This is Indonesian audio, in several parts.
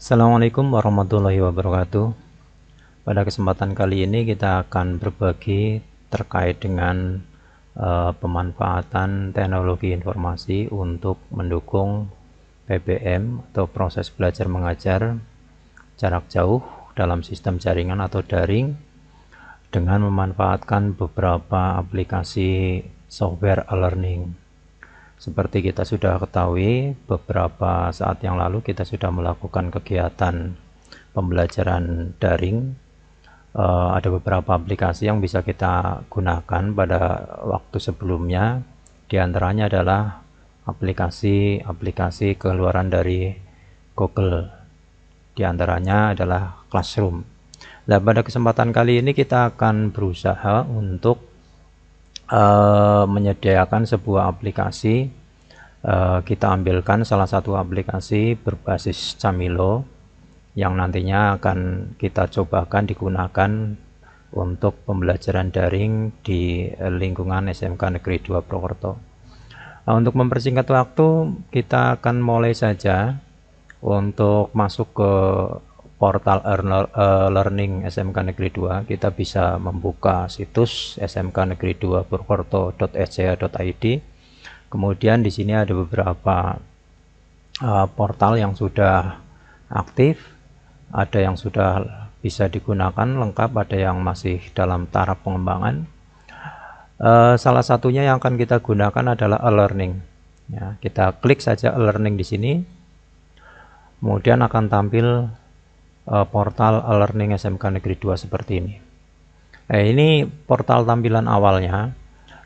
Assalamualaikum warahmatullahi wabarakatuh. Pada kesempatan kali ini kita akan berbagi terkait dengan pemanfaatan teknologi informasi untuk mendukung PBM atau proses belajar mengajar jarak jauh dalam sistem jaringan atau daring dengan memanfaatkan beberapa aplikasi software e-learning. Seperti kita sudah ketahui, beberapa saat yang lalu kita sudah melakukan kegiatan pembelajaran daring. Ada beberapa aplikasi yang bisa kita gunakan pada waktu sebelumnya. Di antaranya adalah aplikasi keluaran dari Google. Di antaranya adalah Classroom. Nah, pada kesempatan kali ini kita akan berusaha untuk menyediakan sebuah aplikasi. Kita ambilkan salah satu aplikasi berbasis Camilo yang nantinya akan kita cobakan digunakan untuk pembelajaran daring di lingkungan SMK Negeri 2 Purwokerto. Untuk mempersingkat waktu, kita akan mulai saja untuk masuk ke portal learning SMK Negeri 2. Kita bisa membuka situs SMK Negeri 2 Purwokerto.sch.id. Kemudian di sini ada beberapa portal yang sudah aktif, ada yang sudah bisa digunakan lengkap, ada yang masih dalam taraf pengembangan. Salah satunya yang akan kita gunakan adalah e-learning. Ya, kita klik saja e-learning di sini, kemudian akan tampil portal e-learning SMK Negeri 2 seperti ini. Ini portal tampilan awalnya.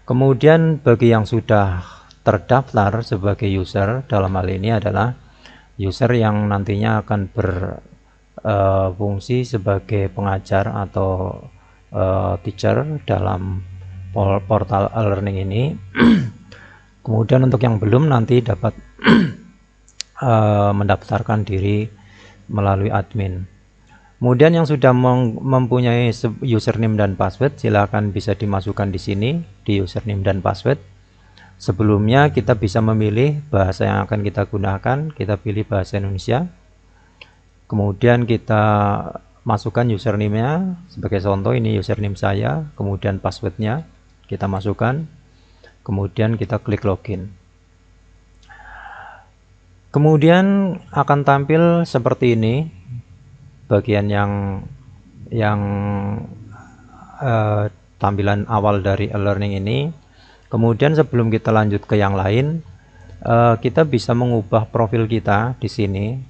Kemudian bagi yang sudah terdaftar sebagai user, dalam hal ini adalah user yang nantinya akan berfungsi sebagai pengajar atau teacher dalam portal e-learning ini. Kemudian untuk yang belum, nanti dapat mendaftarkan diri melalui admin. Kemudian yang sudah mempunyai username dan password, silakan bisa dimasukkan di sini di username dan password. Sebelumnya kita bisa memilih bahasa yang akan kita gunakan. Kita pilih bahasa Indonesia. Kemudian kita masukkan username-nya. Sebagai contoh, ini username saya. Kemudian passwordnya kita masukkan. Kemudian kita klik login. Kemudian akan tampil seperti ini bagian yang tampilan awal dari e-learning ini. Kemudian sebelum kita lanjut ke yang lain, kita bisa mengubah profil kita di sini.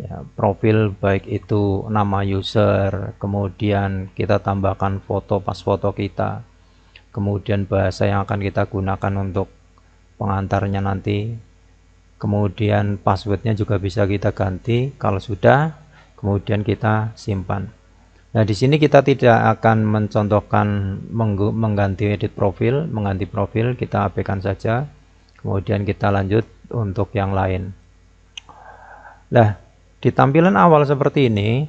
Ya, profil baik itu nama user, kemudian kita tambahkan foto pas foto kita, kemudian bahasa yang akan kita gunakan untuk pengantarnya nanti. Kemudian passwordnya juga bisa kita ganti kalau sudah, kemudian kita simpan. Nah, di sini kita tidak akan mencontohkan mengganti edit profil, mengganti profil, kita abaikan saja. Kemudian kita lanjut untuk yang lain. Nah, di tampilan awal seperti ini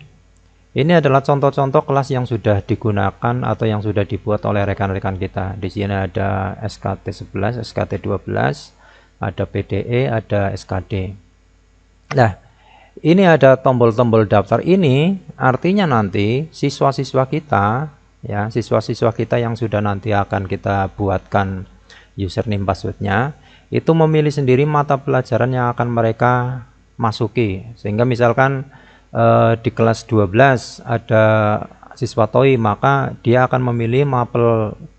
adalah contoh-contoh kelas yang sudah digunakan atau yang sudah dibuat oleh rekan-rekan kita. Di sini ada SKT 11, SKT 12, ada PDE, ada SKD. Nah, ini ada tombol-tombol daftar. Ini artinya nanti siswa-siswa kita, ya, siswa-siswa kita yang sudah nanti akan kita buatkan username passwordnya, itu memilih sendiri mata pelajaran yang akan mereka masuki. Sehingga misalkan di kelas 12 ada siswa TOI, maka dia akan memilih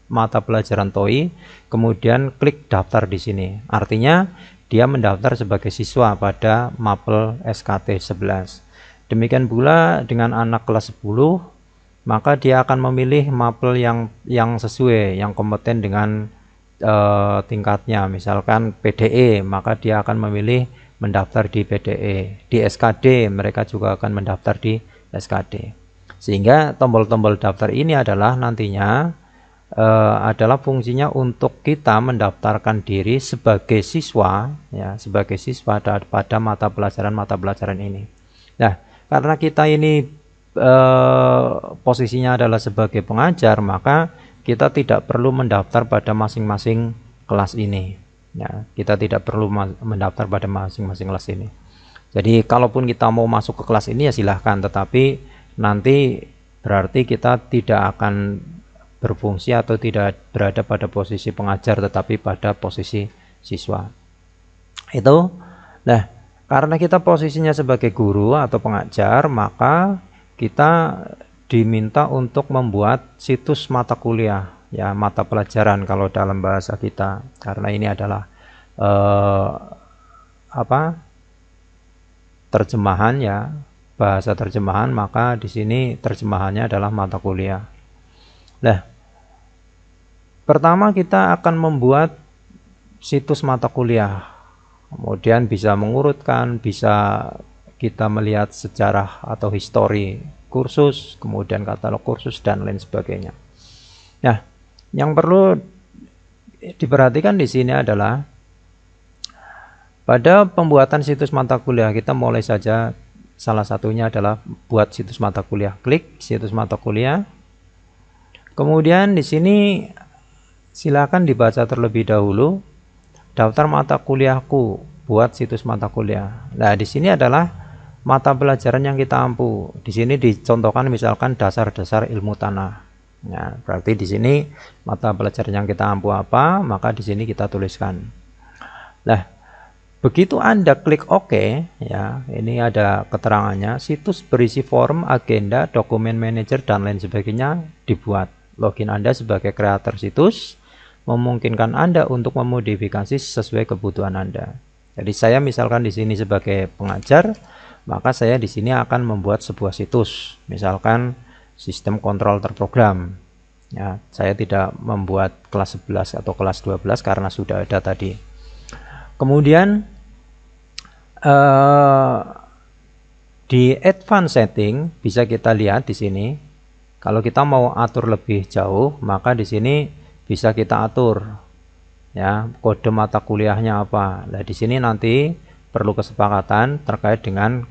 mata pelajaran TOI, kemudian klik daftar di sini. Artinya dia mendaftar sebagai siswa pada mapel SKT 11. Demikian pula dengan anak kelas 10, maka dia akan memilih mapel yang sesuai, yang kompeten dengan tingkatnya. Misalkan PDE, maka dia akan memilih mendaftar di PDE. Di SKD, mereka juga akan mendaftar di SKD. Sehingga tombol-tombol daftar ini adalah nantinya adalah fungsinya untuk kita mendaftarkan diri sebagai siswa, ya, sebagai siswa pada mata pelajaran ini. Nah, karena kita ini posisinya adalah sebagai pengajar, maka kita tidak perlu mendaftar pada masing-masing kelas ini. Ya, kita tidak perlu mendaftar pada masing-masing kelas ini. Jadi kalaupun kita mau masuk ke kelas ini ya silahkan, tetapi nanti berarti kita tidak akan berfungsi atau tidak berada pada posisi pengajar, tetapi pada posisi siswa. Itu. Nah, karena kita posisinya sebagai guru atau pengajar, maka kita diminta untuk membuat situs mata kuliah, ya, mata pelajaran kalau dalam bahasa kita. Karena ini adalah terjemahan, ya, bahasa terjemahan, maka di sini terjemahannya adalah mata kuliah. Nah, pertama kita akan membuat situs mata kuliah, kemudian bisa mengurutkan, bisa kita melihat sejarah atau histori kursus, kemudian katalog kursus dan lain sebagainya. Nah, yang perlu diperhatikan di sini adalah pada pembuatan situs mata kuliah kita mulai saja, salah satunya adalah buat situs mata kuliah. Klik situs mata kuliah. Kemudian di sini silakan dibaca terlebih dahulu daftar mata kuliahku, buat situs mata kuliah. Nah, di sini adalah mata pelajaran yang kita ampu. Di sini dicontohkan misalkan dasar-dasar ilmu tanah. Nah, berarti di sini mata pelajaran yang kita ampu apa, maka di sini kita tuliskan. Nah, begitu Anda klik OK, ya, ini ada keterangannya, situs berisi form, agenda, dokumen manajer dan lain sebagainya dibuat. Login Anda sebagai kreator situs memungkinkan Anda untuk memodifikasi sesuai kebutuhan Anda. Jadi saya misalkan di sini sebagai pengajar, maka saya di sini akan membuat sebuah situs, misalkan sistem kontrol terprogram. Ya, saya tidak membuat kelas 11 atau kelas 12 karena sudah ada tadi. Kemudian di advanced setting bisa kita lihat di sini. Kalau kita mau atur lebih jauh, maka di sini bisa kita atur, ya, kode mata kuliahnya apa. Nah, di sini nanti perlu kesepakatan terkait dengan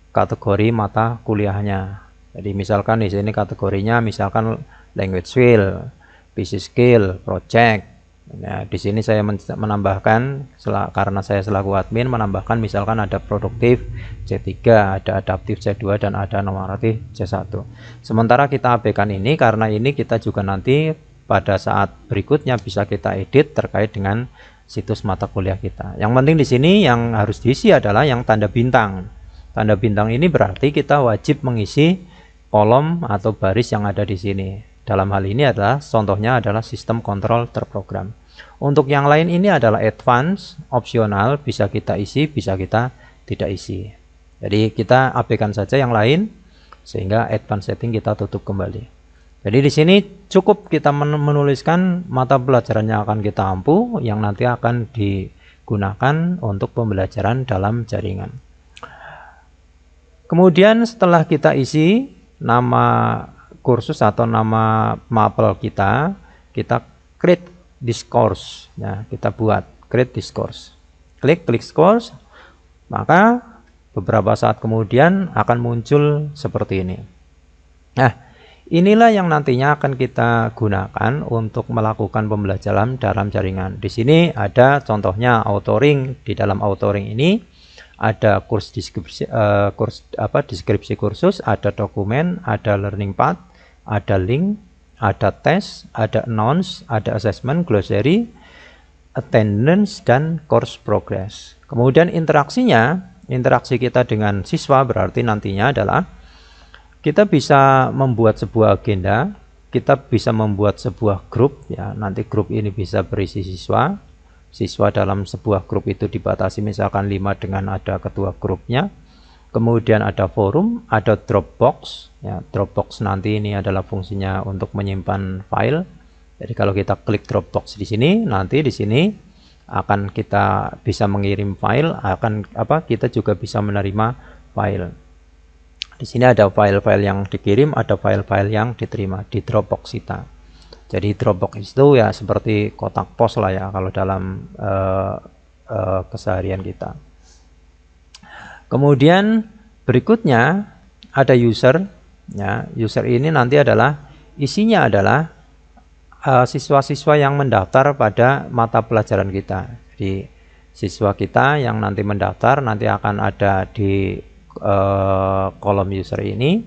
kategori mata kuliahnya. Jadi misalkan di sini kategorinya misalkan language skill, business skill, project. Nah, di sini saya menambahkan, karena saya selaku admin, menambahkan misalkan ada produktif C3, ada adaptif C2, dan ada normatif C1. Sementara kita abaikan ini karena ini kita juga nanti pada saat berikutnya bisa kita edit terkait dengan situs mata kuliah kita. Yang penting di sini yang harus diisi adalah yang tanda bintang. Tanda bintang ini berarti kita wajib mengisi kolom atau baris yang ada di sini. Dalam hal ini adalah contohnya adalah sistem kontrol terprogram. Untuk yang lain ini adalah advance, opsional, bisa kita isi, bisa kita tidak isi. Jadi kita abaikan saja yang lain sehingga advance setting kita tutup kembali. Jadi di sini cukup kita menuliskan mata pelajaran yang akan kita ampu yang nanti akan digunakan untuk pembelajaran dalam jaringan. Kemudian setelah kita isi nama kursus atau nama mapel kita create this course. Ya, kita buat create this course. Klik course, maka beberapa saat kemudian akan muncul seperti ini. Nah, inilah yang nantinya akan kita gunakan untuk melakukan pembelajaran dalam jaringan. Di sini ada contohnya authoring. Di dalam authoring ini ada deskripsi kursus, ada dokumen, ada learning path, ada link, ada tes, ada announce, ada assessment, glossary, attendance, dan course progress. Kemudian interaksi kita dengan siswa berarti nantinya adalah kita bisa membuat sebuah agenda, kita bisa membuat sebuah grup, ya, nanti grup ini bisa berisi siswa. Siswa dalam sebuah grup itu dibatasi misalkan 5 dengan ada ketua grupnya. Kemudian ada forum, ada Dropbox. Ya, Dropbox nanti ini adalah fungsinya untuk menyimpan file. Jadi kalau kita klik Dropbox di sini, nanti di sini akan kita bisa mengirim file, kita juga bisa menerima file. Di sini ada file-file yang dikirim, ada file-file yang diterima di Dropbox kita. Jadi Dropbox itu ya seperti kotak pos lah ya kalau dalam keseharian kita. Kemudian berikutnya ada user. Ya, user ini nanti adalah isinya adalah siswa-siswa yang mendaftar pada mata pelajaran kita. Jadi siswa kita yang nanti mendaftar nanti akan ada di kolom user ini,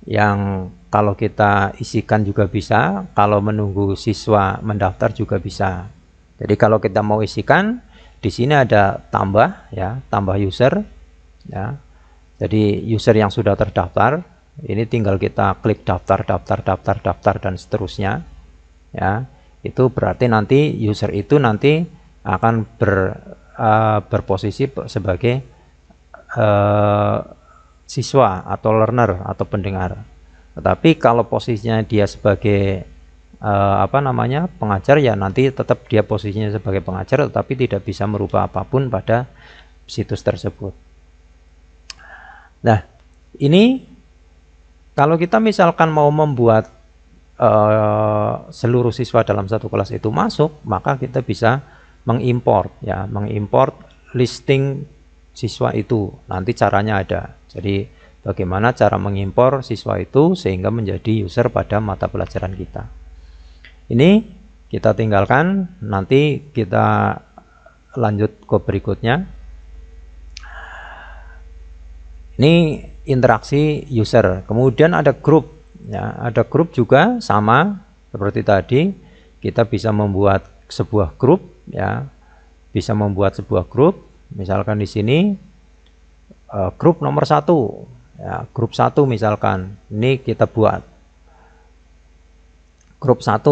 yang kalau kita isikan juga bisa, kalau menunggu siswa mendaftar juga bisa. Jadi kalau kita mau isikan, di sini ada tambah ya, tambah user ya. Jadi user yang sudah terdaftar ini tinggal kita klik daftar dan seterusnya ya. Itu berarti nanti user itu nanti akan berposisi sebagai siswa atau learner atau pendengar. Tetapi kalau posisinya dia sebagai pengajar, ya nanti tetap dia posisinya sebagai pengajar, tetapi tidak bisa merubah apapun pada situs tersebut. Nah, ini kalau kita misalkan mau membuat seluruh siswa dalam satu kelas itu masuk, maka kita bisa mengimport ya, mengimport listing siswa itu. Nanti caranya ada. Jadi bagaimana cara mengimpor siswa itu sehingga menjadi user pada mata pelajaran kita. Ini kita tinggalkan, nanti kita lanjut ke berikutnya. Ini interaksi user. Kemudian ada grup ya, ada grup juga sama seperti tadi. Kita bisa membuat sebuah grup ya, bisa membuat sebuah grup. Misalkan di sini grup nomor 1 ya, grup 1 misalkan. Ini kita buat grup 1,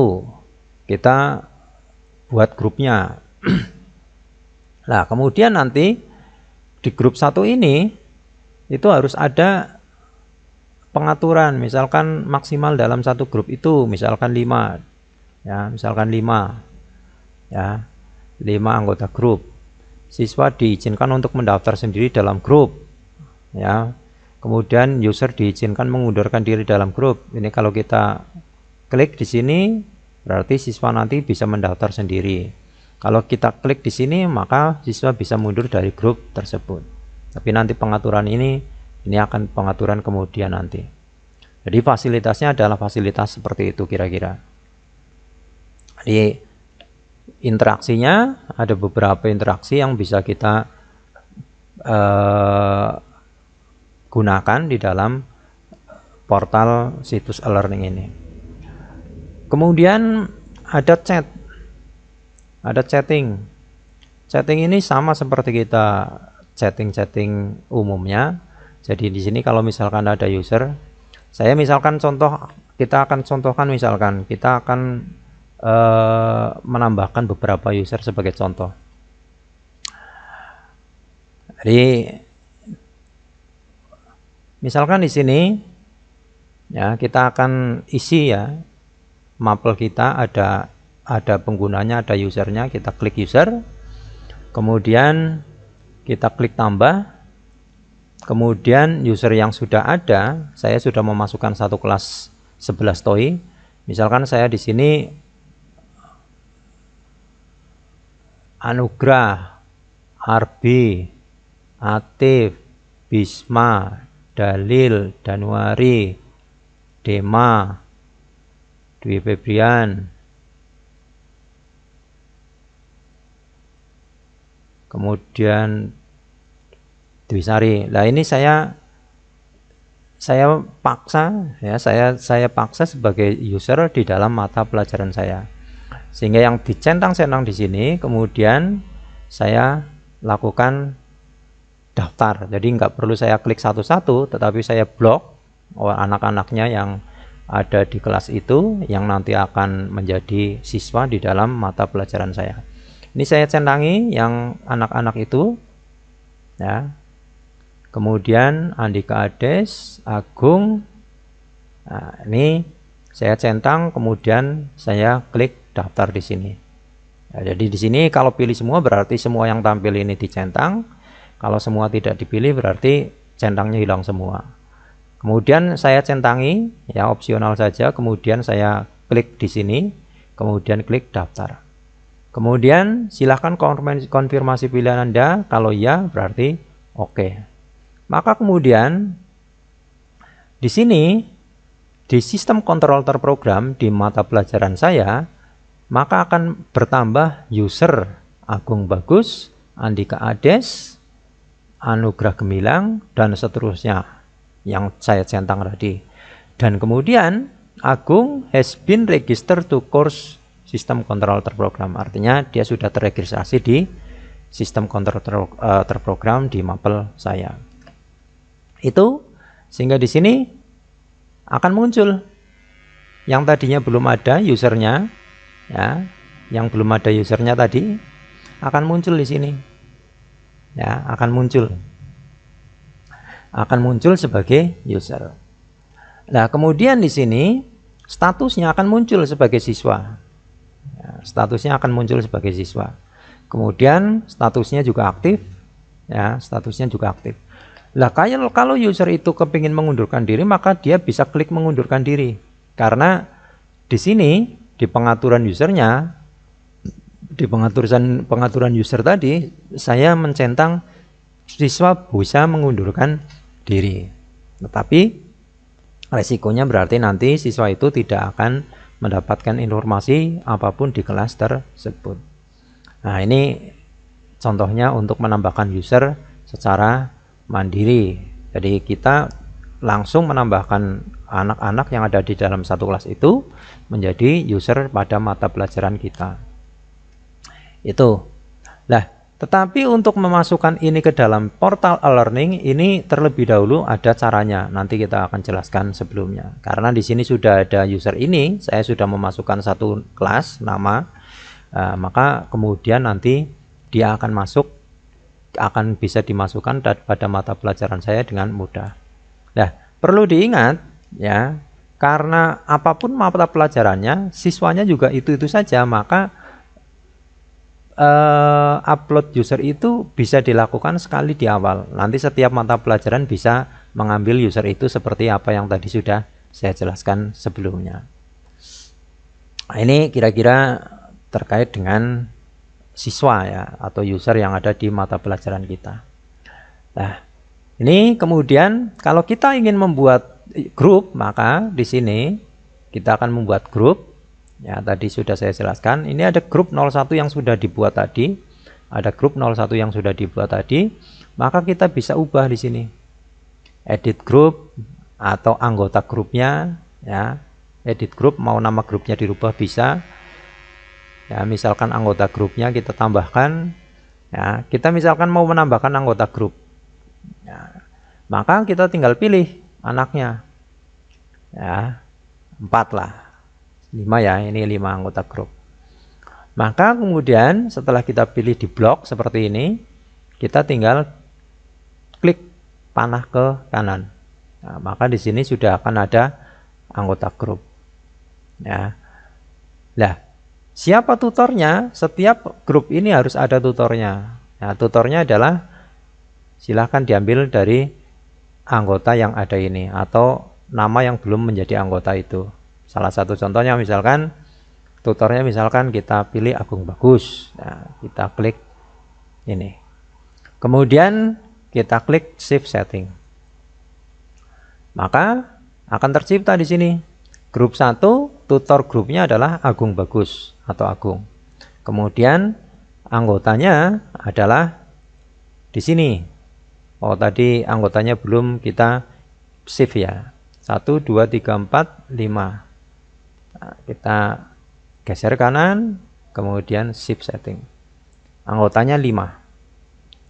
kita buat grupnya. Nah, kemudian nanti di grup 1 ini itu harus ada pengaturan, misalkan maksimal dalam satu grup itu misalkan 5 ya, misalkan 5 ya, 5 anggota grup. Siswa diizinkan untuk mendaftar sendiri dalam grup ya. Kemudian user diizinkan mengundurkan diri dalam grup. Ini kalau kita klik di sini berarti siswa nanti bisa mendaftar sendiri. Kalau kita klik di sini maka siswa bisa mundur dari grup tersebut. Tapi nanti pengaturan ini akan pengaturan kemudian nanti. Jadi fasilitasnya adalah fasilitas seperti itu kira-kira. Jadi interaksinya ada beberapa interaksi yang bisa kita gunakan di dalam portal situs e-learning ini. Kemudian ada chat, ada chatting. Chatting ini sama seperti kita chatting umumnya. Jadi di sini kalau misalkan ada user, saya misalkan kita akan contohkan, misalkan kita akan menambahkan beberapa user sebagai contoh. Jadi misalkan di sini ya, kita akan isi ya, mapel kita ada penggunanya, ada usernya. Kita klik user, kemudian kita klik tambah, kemudian user yang sudah ada, saya sudah memasukkan satu kelas 11 TOEI. Misalkan saya di sini Anugrah, Arbi, Atif, Bisma, Dalil, Danuari, Dema, Dwi Febrian, kemudian Dwi Sari. Nah, ini saya paksa ya, saya paksa sebagai user di dalam mata pelajaran saya. Sehingga yang dicentang-centang di sini kemudian saya lakukan daftar. Jadi nggak perlu saya klik satu-satu, tetapi saya blok anak-anaknya yang ada di kelas itu yang nanti akan menjadi siswa di dalam mata pelajaran saya. Ini saya centangi yang anak-anak itu ya. Kemudian Andika Ades, Agung. Nah, ini saya centang, kemudian saya klik daftar di sini. Ya, jadi di sini kalau pilih semua berarti semua yang tampil ini dicentang. Kalau semua tidak dipilih berarti centangnya hilang semua. Kemudian saya centangi ya, opsional saja. Kemudian saya klik di sini, kemudian klik daftar. Kemudian silahkan konfirmasi pilihan Anda. Kalau ya berarti oke. Maka kemudian di sini di sistem kontrol terprogram di mata pelajaran saya, maka akan bertambah user Agung Bagus, Andika Ades, Anugrah Gemilang, dan seterusnya yang saya centang tadi. Dan kemudian Agung has been registered to course sistem kontrol terprogram. Artinya dia sudah terregistrasi di sistem kontrol terprogram di Mapel saya. Itu sehingga di sini akan muncul yang tadinya belum ada usernya, ya, yang belum ada usernya tadi akan muncul di sini, ya, akan muncul sebagai user. Nah, kemudian di sini statusnya akan muncul sebagai siswa. Ya, statusnya akan muncul sebagai siswa. Kemudian statusnya juga aktif, ya, statusnya juga aktif. Lah, kalau user itu kepingin mengundurkan diri, maka dia bisa klik mengundurkan diri. Karena di sini di pengaturan usernya, di pengaturan user tadi, saya mencentang siswa bisa mengundurkan diri. Tetapi resikonya berarti nanti siswa itu tidak akan mendapatkan informasi apapun di kelas tersebut. Nah, ini contohnya untuk menambahkan user secara mandiri. Jadi kita langsung menambahkan anak-anak yang ada di dalam satu kelas itu menjadi user pada mata pelajaran kita. Itu. Lah, tetapi untuk memasukkan ini ke dalam portal e-learning ini terlebih dahulu ada caranya. Nanti kita akan jelaskan sebelumnya. Karena di sini sudah ada user ini, saya sudah memasukkan satu kelas nama, maka kemudian nanti dia akan bisa dimasukkan pada mata pelajaran saya dengan mudah. Nah, perlu diingat ya, karena apapun mata pelajarannya, siswanya juga itu-itu saja, maka upload user itu bisa dilakukan sekali di awal. Nanti setiap mata pelajaran bisa mengambil user itu seperti apa yang tadi sudah saya jelaskan sebelumnya. Nah, ini kira-kira terkait dengan siswa ya, atau user yang ada di mata pelajaran kita. Nah, ini kemudian kalau kita ingin membuat grup, maka di sini kita akan membuat grup. Ya, tadi sudah saya jelaskan. Ini ada grup 01 yang sudah dibuat tadi. Ada grup 01 yang sudah dibuat tadi. Maka kita bisa ubah di sini. Edit grup atau anggota grupnya, ya. Edit grup, mau nama grupnya dirubah bisa. Ya, misalkan anggota grupnya kita tambahkan. Ya, kita misalkan mau menambahkan anggota grup. Ya, maka kita tinggal pilih anaknya. Ya, 4 lah. 5 ya, ini 5 anggota grup. Maka kemudian setelah kita pilih di blok seperti ini, kita tinggal klik panah ke kanan. Nah, maka di sini sudah akan ada anggota grup. Ya. Nah, siapa tutornya? Setiap grup ini harus ada tutornya. Nah, tutornya adalah silahkan diambil dari anggota yang ada ini atau nama yang belum menjadi anggota itu. Salah satu contohnya misalkan tutornya misalkan kita pilih Agung Bagus. Nah, kita klik ini. Kemudian kita klik Save Setting. Maka akan tercipta di sini grup 1, tutor grupnya adalah Agung Bagus atau Agung. Kemudian anggotanya adalah di sini. Oh, tadi anggotanya belum kita save ya. 1 2 3 4 5. Nah, kita geser kanan, kemudian shift setting. Anggotanya 5.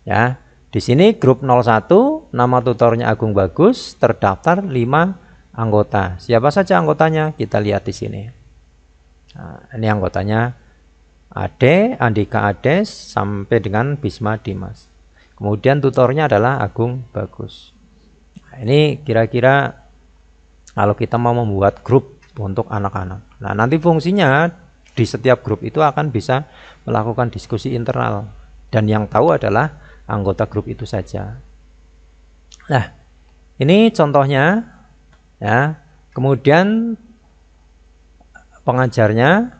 Ya, di sini grup 01, nama tutornya Agung Bagus, terdaftar 5 anggota. Siapa saja anggotanya? Kita lihat di sini. Nah, ini anggotanya Ade, Andika Ades, sampai dengan Bisma Dimas. Kemudian tutornya adalah Agung Bagus. Nah, ini kira-kira kalau kita mau membuat grup untuk anak-anak. Nah, nanti fungsinya di setiap grup itu akan bisa melakukan diskusi internal. Dan yang tahu adalah anggota grup itu saja. Nah, ini contohnya. Ya. Kemudian pengajarnya,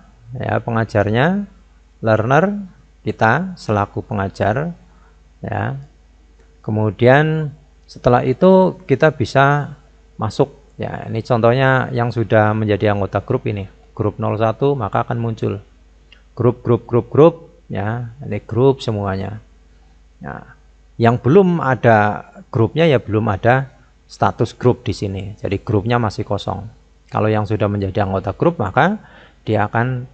learner, kita selaku pengajar. Ya. Kemudian setelah itu kita bisa masuk. Ya, ini contohnya yang sudah menjadi anggota grup ini. Grup 01, maka akan muncul grup, ya. Ini grup semuanya. Nah, yang belum ada grupnya ya belum ada status grup di sini. Jadi grupnya masih kosong. Kalau yang sudah menjadi anggota grup maka dia akan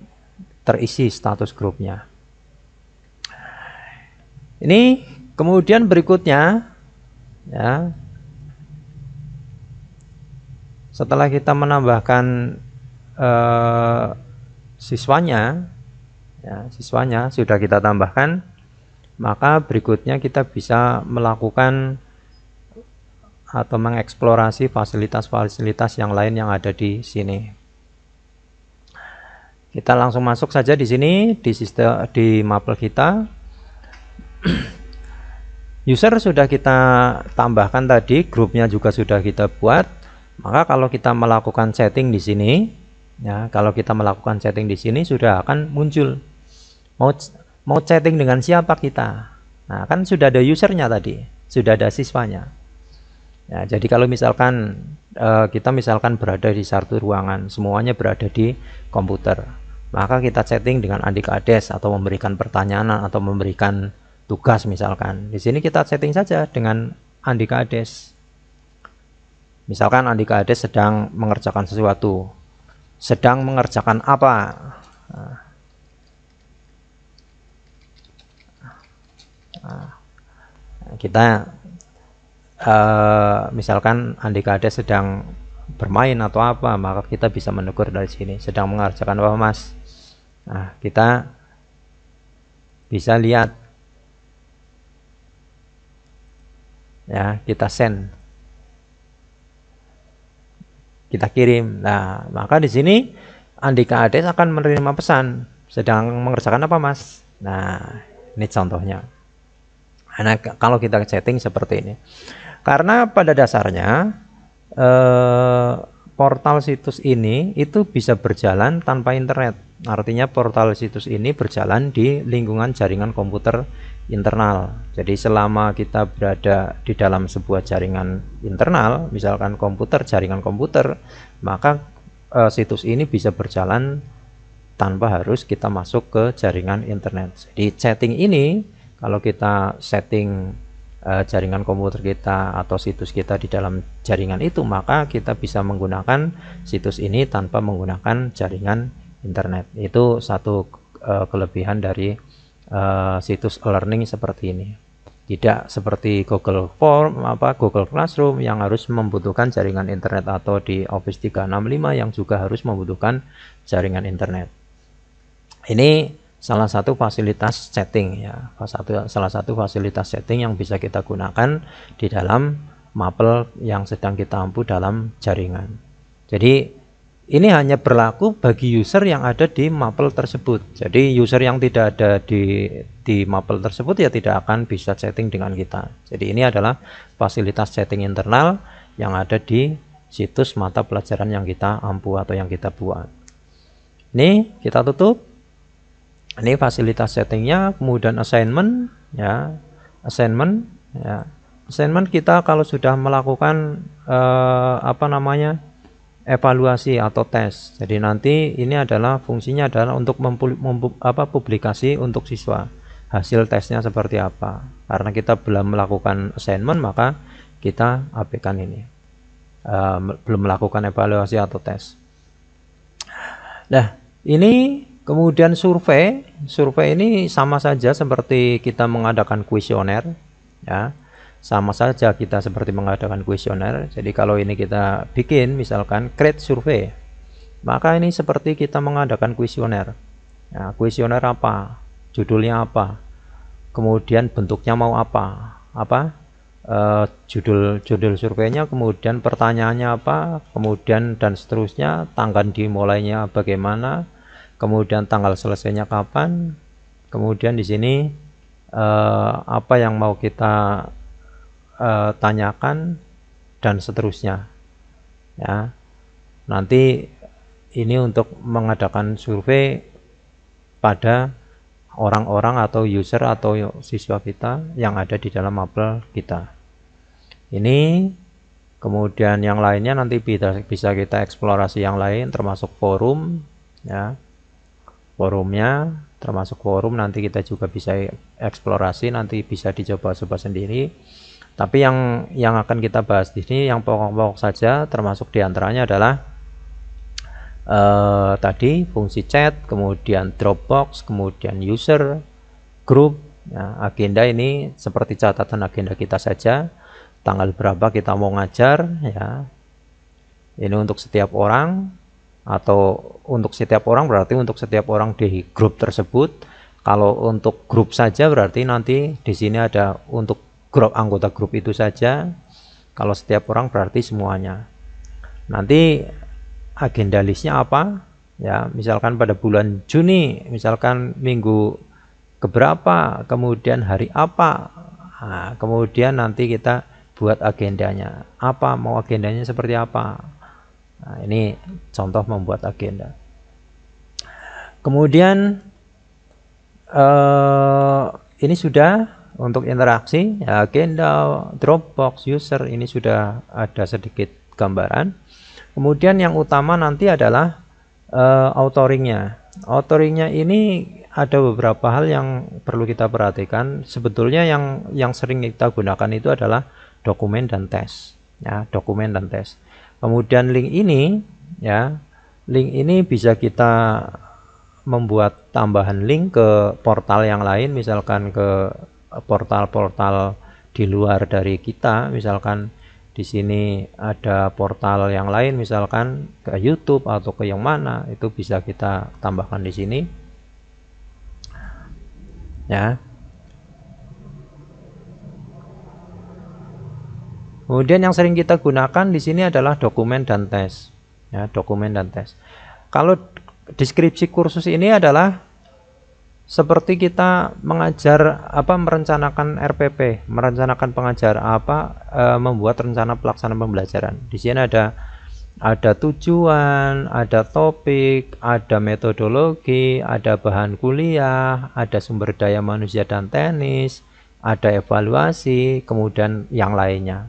terisi status grupnya. Ini kemudian berikutnya ya, setelah kita menambahkan siswanya, ya, siswanya sudah kita tambahkan, maka berikutnya kita bisa melakukan atau mengeksplorasi fasilitas-fasilitas yang lain yang ada di sini. Kita langsung masuk saja di sini di sistem di Maple kita. User sudah kita tambahkan tadi, grupnya juga sudah kita buat. Maka kalau kita melakukan setting di sini, ya, kalau kita melakukan setting di sini sudah akan muncul mau chatting dengan siapa kita. Nah, kan sudah ada usernya tadi, sudah ada siswanya. Ya, jadi kalau misalkan kita misalkan berada di satu ruangan, semuanya berada di komputer, maka kita chatting dengan Andika Ades atau memberikan pertanyaan atau memberikan tugas misalkan. Di sini kita setting saja dengan Andika Ades. Misalkan Andika Ades sedang mengerjakan sesuatu. Sedang mengerjakan apa? Kita misalkan Andika Ades sedang bermain atau apa, maka kita bisa menegur dari sini. Sedang mengerjakan apa, Mas? Nah, kita bisa lihat. Ya, kita send. Kita kirim. Nah, maka di sini Andika Ades akan menerima pesan. Sedang mengerjakan apa, Mas? Nah, ini contohnya. Nah, kalau kita setting seperti ini. Karena pada dasarnya portal situs ini itu bisa berjalan tanpa internet. Artinya portal situs ini berjalan di lingkungan jaringan komputer internal. Jadi selama kita berada di dalam sebuah jaringan internal, misalkan jaringan komputer, maka situs ini bisa berjalan tanpa harus kita masuk ke jaringan internet. Jadi setting ini kalau kita setting jaringan komputer kita atau situs kita di dalam jaringan itu, maka kita bisa menggunakan situs ini tanpa menggunakan jaringan internet. Itu satu kelebihan dari situs e-learning seperti ini. Tidak seperti Google Form, Google Classroom yang harus membutuhkan jaringan internet, atau di Office 365 yang juga harus membutuhkan jaringan internet. Ini salah satu fasilitas setting ya, salah satu fasilitas setting yang bisa kita gunakan di dalam Maple yang sedang kita ampu dalam jaringan. Jadi ini hanya berlaku bagi user yang ada di Maple tersebut. Jadi user yang tidak ada di Maple tersebut ya tidak akan bisa setting dengan kita. Jadi ini adalah fasilitas setting internal yang ada di situs mata pelajaran yang kita ampu atau yang kita buat. Ini kita tutup. Ini fasilitas settingnya. Kemudian assignment ya, assignment kita kalau sudah melakukan evaluasi atau tes. Jadi nanti ini adalah fungsinya adalah untuk publikasi untuk siswa. Hasil tesnya seperti apa. Karena kita belum melakukan assignment, maka kita abaikan ini. Belum melakukan evaluasi atau tes. Nah, ini kemudian survei ini sama saja seperti kita mengadakan kuesioner ya. Sama saja kita seperti mengadakan kuesioner. Jadi kalau ini kita bikin misalkan create survei, maka ini seperti kita mengadakan kuesioner. Ya, kuesioner apa? Judulnya apa? Kemudian bentuknya mau apa? Judul surveinya, kemudian pertanyaannya apa, kemudian dan seterusnya, tanggal dimulainya bagaimana, kemudian tanggal selesainya kapan, kemudian di sini apa yang mau kita tanyakan dan seterusnya ya. Nanti ini untuk mengadakan survei pada orang-orang atau user atau siswa kita yang ada di dalam Maple kita. Ini kemudian yang lainnya nanti bisa kita eksplorasi yang lain, termasuk forum ya. Forumnya termasuk forum. Nanti kita juga bisa eksplorasi, nanti bisa dicoba-coba sendiri. Tapi yang akan kita bahas di sini yang pokok-pokok saja, termasuk diantaranya adalah tadi fungsi chat, kemudian Dropbox, kemudian user, group. Nah, agenda ini seperti catatan agenda kita saja, tanggal berapa kita mau ngajar, ya. Ini untuk setiap orang, atau untuk setiap orang berarti untuk setiap orang di grup tersebut. Kalau untuk grup saja berarti nanti di sini ada untuk grup anggota grup itu saja. Kalau setiap orang berarti semuanya. Nanti agenda listnya apa? Ya, misalkan pada bulan Juni, misalkan minggu keberapa, kemudian hari apa. Nah, kemudian nanti kita buat agendanya. Apa, mau agendanya seperti apa? Nah, ini contoh membuat agenda. Kemudian ini sudah untuk interaksi, ya, agenda, Dropbox, user, ini sudah ada sedikit gambaran. Kemudian yang utama nanti adalah authoring-nya. Authoring-nya ini ada beberapa hal yang perlu kita perhatikan. Sebetulnya yang sering kita gunakan itu adalah dokumen dan tes, ya, dokumen dan tes. Kemudian link ini, ya, link ini bisa kita membuat tambahan link ke portal yang lain, misalkan ke portal-portal di luar dari kita. Misalkan di sini ada portal yang lain, misalkan ke YouTube atau ke yang mana, itu bisa kita tambahkan di sini. Ya. Kemudian yang sering kita gunakan di sini adalah dokumen dan tes. Ya, dokumen dan tes. Kalau deskripsi kursus ini adalah seperti kita mengajar merencanakan RPP, merencanakan pengajar membuat rencana pelaksanaan pembelajaran. Di sini ada tujuan, ada topik, ada metodologi, ada bahan kuliah, ada sumber daya manusia dan teknis, ada evaluasi, kemudian yang lainnya.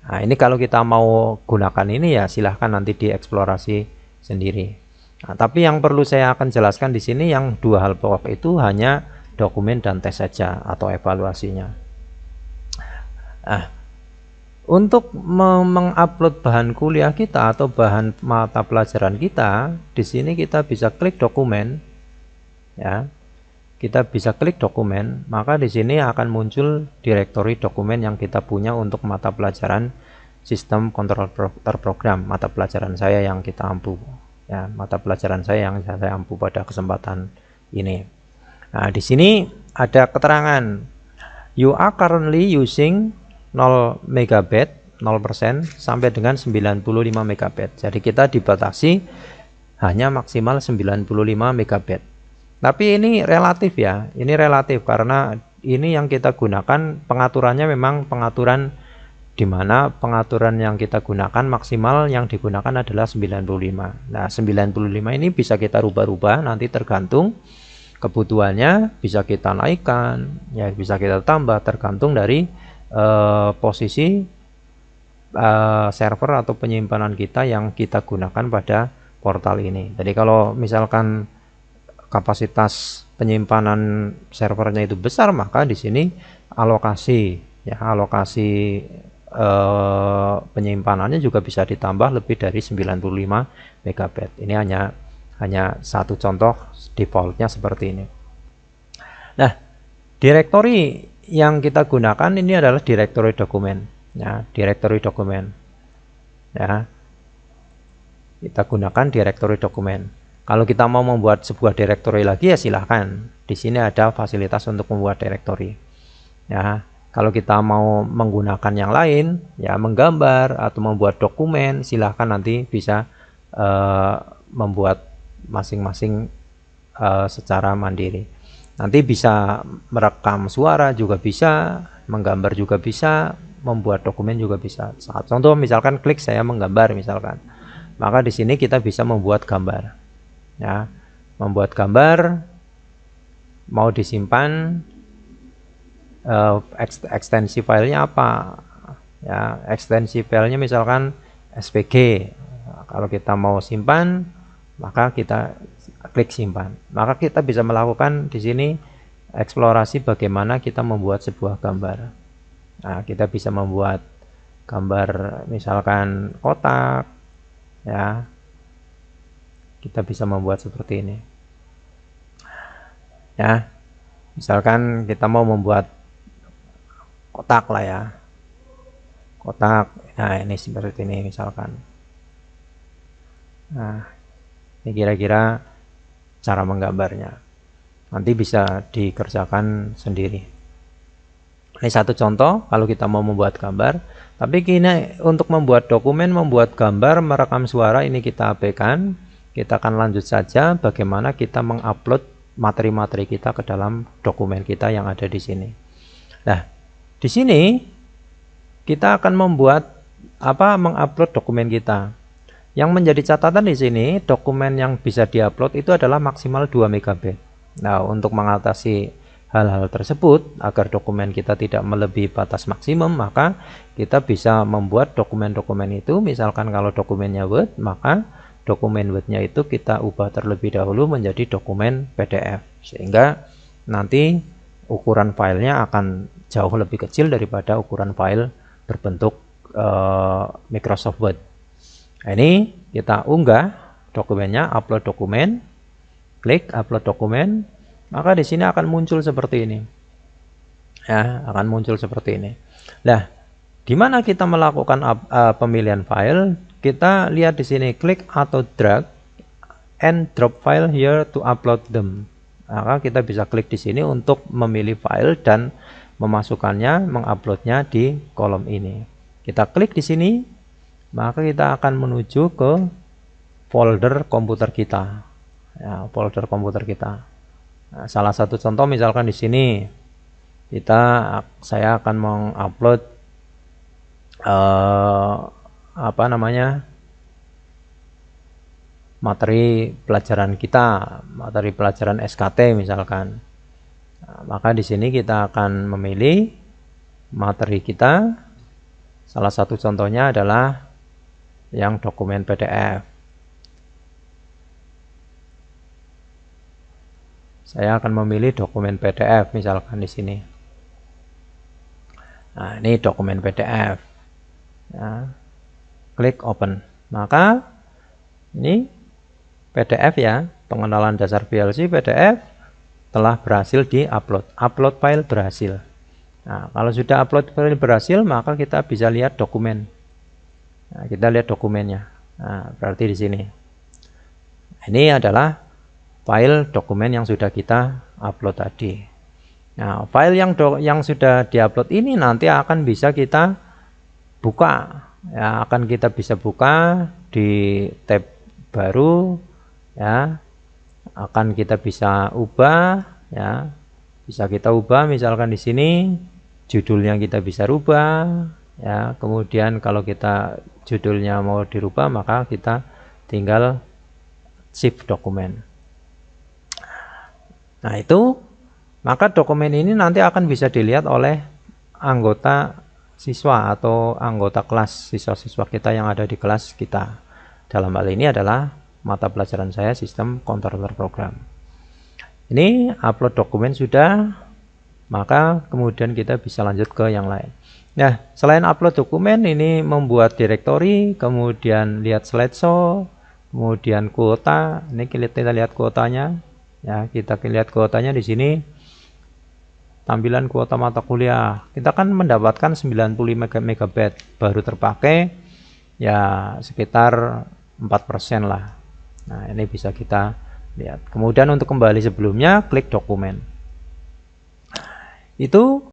Nah, ini kalau kita mau gunakan ini ya silahkan nanti dieksplorasi sendiri. Nah, tapi yang perlu saya akan jelaskan di sini yang dua hal pokok itu hanya dokumen dan tes saja atau evaluasinya. Nah, untuk mengupload bahan kuliah kita atau bahan mata pelajaran kita, di sini kita bisa klik dokumen, ya. Kita bisa klik dokumen, maka di sini akan muncul direktori dokumen yang kita punya untuk mata pelajaran sistem kontrol terprogram, mata pelajaran saya yang kita ampu, ya, mata pelajaran saya yang saya ampu pada kesempatan ini. Nah, di sini ada keterangan, you are currently using 0 MB, 0% sampai dengan 95 MB. Jadi kita dibatasi hanya maksimal 95 MB. Tapi ini relatif, ya. Ini relatif karena ini yang kita gunakan pengaturannya memang pengaturan di mana pengaturan yang kita gunakan maksimal yang digunakan adalah 95. Nah, 95 ini bisa kita rubah-rubah nanti tergantung kebutuhannya, bisa kita naikkan, ya, bisa kita tambah tergantung dari posisi server atau penyimpanan kita yang kita gunakan pada portal ini. Jadi kalau misalkan kapasitas penyimpanan servernya itu besar, maka di sini alokasi, ya, alokasi penyimpanannya juga bisa ditambah lebih dari 95 MB. Ini hanya satu contoh, defaultnya seperti ini. Nah, direktori yang kita gunakan ini adalah direktori dokumen, ya, direktori dokumen, ya, kita gunakan direktori dokumen. Kalau kita mau membuat sebuah direktori lagi ya silahkan, di sini ada fasilitas untuk membuat direktori, ya. Kalau kita mau menggunakan yang lain, ya, menggambar atau membuat dokumen, silahkan nanti bisa membuat masing-masing secara mandiri. Nanti bisa merekam suara juga bisa, menggambar juga bisa, membuat dokumen juga bisa. Contoh misalkan klik saya menggambar misalkan, maka di sini kita bisa membuat gambar, ya, membuat gambar mau disimpan, ekstensi filenya apa, ya, ekstensi filenya misalkan SVG. Kalau kita mau simpan, maka kita klik simpan. Maka kita bisa melakukan di sini eksplorasi bagaimana kita membuat sebuah gambar. Nah, kita bisa membuat gambar misalkan kotak, ya. Kita bisa membuat seperti ini. Ya. Misalkan kita mau membuat kotak lah ya. Kotak. Nah, ini seperti ini misalkan. Nah, ini kira-kira cara menggambarnya. Nanti bisa dikerjakan sendiri. Ini satu contoh kalau kita mau membuat gambar. Tapi kini untuk membuat dokumen, membuat gambar, merekam suara ini kita abaikan. Kita akan lanjut saja bagaimana kita mengupload materi-materi kita ke dalam dokumen kita yang ada di sini. Nah, di sini kita akan mengupload dokumen kita. Yang menjadi catatan di sini, dokumen yang bisa diupload itu adalah maksimal 2 MB. Nah, untuk mengatasi hal-hal tersebut, agar dokumen kita tidak melebihi batas maksimum, maka kita bisa membuat dokumen-dokumen itu, misalkan kalau dokumennya Word, maka dokumen Word-nya itu kita ubah terlebih dahulu menjadi dokumen PDF. Sehingga nanti ukuran filenya akan jauh lebih kecil daripada ukuran file berbentuk Microsoft Word. Nah, ini kita unggah dokumennya, upload dokumen, klik upload dokumen, maka di sini akan muncul seperti ini. Ya, akan muncul seperti ini. Nah, di mana kita melakukan pemilihan file? Kita lihat di sini, klik atau drag and drop file here to upload them. Maka kita bisa klik di sini untuk memilih file dan memasukkannya, menguploadnya di kolom ini. Kita klik di sini, maka kita akan menuju ke folder komputer kita. Ya, folder komputer kita. Nah, salah satu contoh misalkan di sini saya akan mengupload materi pelajaran kita, materi pelajaran SKT misalkan. Nah, maka di sini kita akan memilih materi kita. Salah satu contohnya adalah yang dokumen PDF. Saya akan memilih dokumen PDF misalkan di sini. Nah, ini dokumen PDF. Ya. Klik open. Maka ini PDF ya, pengenalan dasar PLC PDF telah berhasil di-upload. Upload file berhasil. Nah, kalau sudah upload file berhasil, maka kita bisa lihat dokumen. Nah, kita lihat dokumennya. Nah, berarti di sini. Ini adalah file dokumen yang sudah kita upload tadi. Nah, file yang sudah diupload ini nanti akan bisa kita buka. Ya, akan kita bisa buka di tab baru. Ya, akan kita bisa ubah. Ya, bisa kita ubah. Misalkan di sini judulnya kita bisa rubah. Ya, kemudian kalau kita judulnya mau dirubah, maka kita tinggal shift dokumen. Nah, itu maka dokumen ini nanti akan bisa dilihat oleh anggota siswa atau anggota kelas siswa-siswa kita yang ada di kelas kita. Dalam hal ini adalah mata pelajaran saya sistem controller program. Ini upload dokumen sudah, maka kemudian kita bisa lanjut ke yang lain. Nah, selain upload dokumen, ini membuat direktori, kemudian lihat slideshow, kemudian kuota. Ini kita lihat kuotanya. Ya, kita lihat kuotanya di sini. Tampilan kuota mata kuliah. Kita kan mendapatkan 95 MB baru terpakai ya sekitar 4% lah. Nah, ini bisa kita lihat. Kemudian untuk kembali sebelumnya, klik dokumen. Itu